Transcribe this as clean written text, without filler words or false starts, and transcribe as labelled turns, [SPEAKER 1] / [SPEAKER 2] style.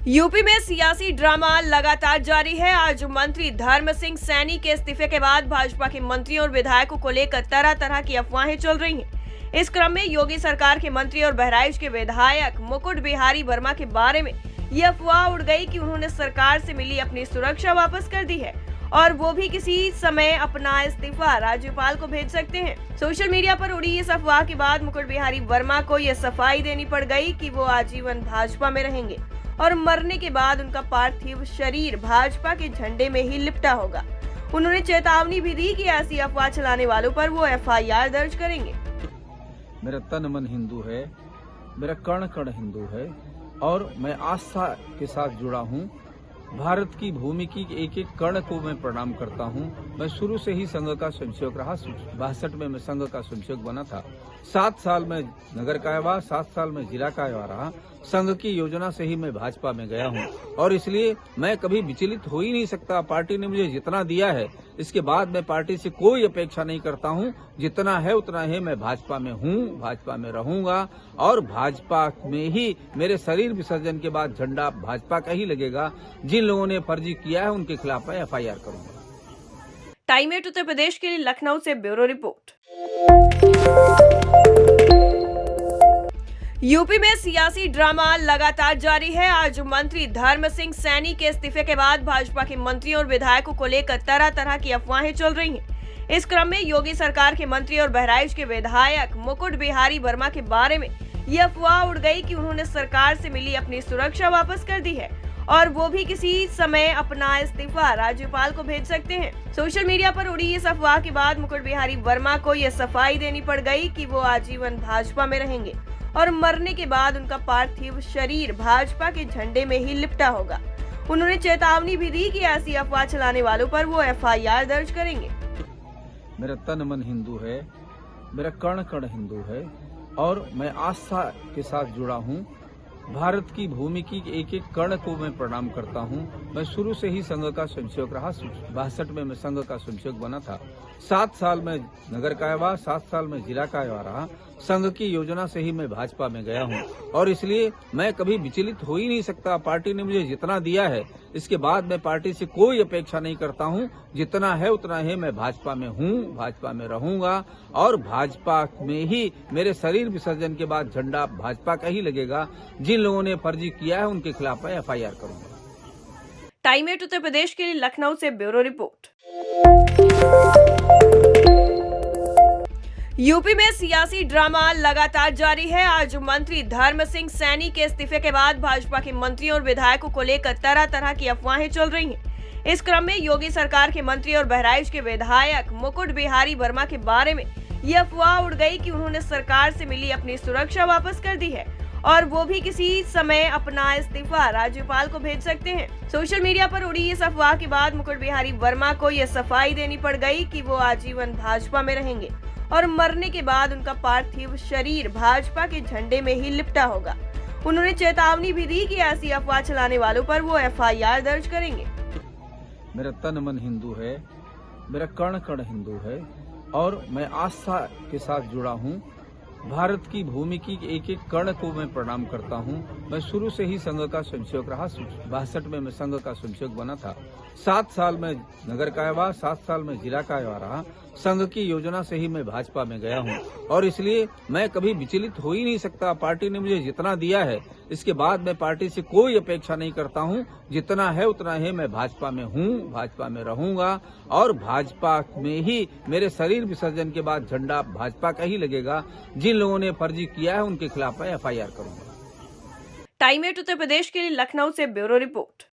[SPEAKER 1] UP में सियासी drama लगातार जारी है। आज मंत्री धर्म सिंह सैनी के इस्तीफे के बाद भाजपा के मंत्रियों और विधायकों को लेकर तरह तरह की अफवाहें चल रही हैं। इस क्रम में योगी सरकार के मंत्री और बहराइच के विधायक मुकुट बिहारी वर्मा के बारे में ये अफवाह उड़ गई कि उन्होंने सरकार से मिली अपनी सुरक्षा वापस कर दी है और वो भी किसी समय अपना इस्तीफा राज्यपाल को भेज सकते हैं। सोशल मीडिया पर उड़ी इस अफवाह के बाद मुकुट बिहारी वर्मा को यह सफाई देनी पड़ गई कि वो आजीवन भाजपा में रहेंगे और मरने के बाद उनका पार्थिव शरीर भाजपा के झंडे में ही लिपटा होगा। उन्होंने चेतावनी भी दी कि ऐसी अफवाह चलाने वालों पर वो एफआईआर दर्ज करेंगे।
[SPEAKER 2] मेरा तन मन हिंदू है, मेरा कण कण हिंदू है और मैं आस्था के साथ जुड़ा हूँ। भारत की भूमि की एक एक कण को मैं प्रणाम करता हूँ। मैं शुरू से ही संघ का स्वयंसेवक रहा। 62 में मैं संघ का स्वयंसेवक बना था। 7 साल में नगर कायवा, 7 साल में जिला कायवा रहा। संघ की योजना से ही मैं भाजपा में गया हूँ और इसलिए मैं कभी विचलित हो ही नहीं सकता। पार्टी ने मुझे जितना दिया है, इसके बाद मैं पार्टी से कोई अपेक्षा नहीं करता हूँ। जितना है उतना है। मैं भाजपा में हूँ, भाजपा में रहूंगा और भाजपा में ही मेरे शरीर विसर्जन के बाद झंडा भाजपा का ही लगेगा। जिन लोगों ने फर्जी किया है उनके खिलाफ मैं एफआईआर करूंगा।
[SPEAKER 1] टाइम 8 उत्तर प्रदेश के लिए लखनऊ से ब्यूरो रिपोर्ट। यूपी में सियासी ड्रामा लगातार जारी है। आज मंत्री धर्म सिंह सैनी के इस्तीफे के बाद भाजपा के मंत्रियों और विधायकों को लेकर तरह तरह की अफवाहें चल रही हैं। इस क्रम में योगी सरकार के मंत्री और बहराइच के विधायक मुकुट बिहारी वर्मा के बारे में ये अफवाह उड़ गई कि उन्होंने सरकार से मिली अपनी सुरक्षा वापस कर दी है और वो भी किसी समय अपना इस्तीफा राज्यपाल को भेज सकते हैं। सोशल मीडिया पर उड़ी इस अफवाह के बाद मुकुट बिहारी वर्मा को यह सफाई देनी पड़ गई कि वो आजीवन भाजपा में रहेंगे और मरने के बाद उनका पार्थिव शरीर भाजपा के झंडे में ही लिपटा होगा। उन्होंने चेतावनी भी दी कि ऐसी अफवाह चलाने वालों पर वो एफआईआर दर्ज करेंगे।
[SPEAKER 2] मेरा तन मन हिंदू है, मेरा कण कण हिंदू है और मैं आस्था के साथ जुड़ा हूँ। भारत की भूमि की एक एक कण को मैं प्रणाम करता हूँ। मैं शुरू से ही संघ का स्वयंसेवक रहा। 62 में मैं संघ का स्वयंसेवक बना था। 7 साल में नगर कायवा, 7 साल में जिला कायवा रहा। संघ की योजना से ही मैं भाजपा में गया हूँ और इसलिए मैं कभी विचलित हो ही नहीं सकता। पार्टी ने मुझे जितना दिया है, इसके बाद मैं पार्टी से कोई अपेक्षा नहीं करता हूँ। जितना है उतना है। मैं भाजपा में हूँ, भाजपा में रहूंगा और भाजपा में ही मेरे शरीर विसर्जन के बाद झंडा भाजपा का ही लगेगा। जिन लोगों ने फर्जी किया है उनके खिलाफ मैं एफआईआर करूंगा।
[SPEAKER 1] टाइम 8 उत्तर प्रदेश के लिए लखनऊ से ब्यूरो रिपोर्ट। यूपी में सियासी ड्रामा लगातार जारी है। आज मंत्री धर्म सिंह सैनी के इस्तीफे के बाद भाजपा के मंत्रियों और विधायकों को लेकर तरह तरह की अफवाहें चल रही हैं। इस क्रम में योगी सरकार के मंत्री और बहराइच के विधायक मुकुट बिहारी वर्मा के बारे में ये अफवाह उड़ गई कि उन्होंने सरकार से मिली अपनी सुरक्षा वापस कर दी है और वो भी किसी समय अपना इस्तीफा राज्यपाल को भेज सकते हैं। सोशल मीडिया पर उड़ी इस अफवाह के बाद मुकुट बिहारी वर्मा को यह सफाई देनी पड़ गई कि वो आजीवन भाजपा में रहेंगे और मरने के बाद उनका पार्थिव शरीर भाजपा के झंडे में ही लिपटा होगा। उन्होंने चेतावनी भी दी कि ऐसी अफवाह चलाने वालों पर वो एफआईआर दर्ज करेंगे।
[SPEAKER 2] मेरा तन मन हिंदू है, मेरा कण कण हिंदू है और मैं आस्था के साथ जुड़ा हूँ। भारत की भूमि की एक एक कण को मैं प्रणाम करता हूँ। मैं शुरू से ही संघ का स्वयंसेवक रहा। 62 में मैं संघ का स्वयंसेवक बना था। 7 साल में नगर कायवा, 7 साल में जिला कायवा रहा। संघ की योजना से ही मैं भाजपा में गया हूँ और इसलिए मैं कभी विचलित हो ही नहीं सकता। पार्टी ने मुझे जितना दिया है, इसके बाद मैं पार्टी से कोई अपेक्षा नहीं करता हूँ। जितना है उतना है। मैं भाजपा में हूँ, भाजपा में रहूंगा और भाजपा में ही मेरे शरीर विसर्जन के बाद झंडा भाजपा का ही लगेगा। जिन लोगों ने फर्जी किया है उनके खिलाफ मैं एफआईआर करूंगा।
[SPEAKER 1] टाइम 8 उत्तर प्रदेश के लिए लखनऊ से ब्यूरो रिपोर्ट।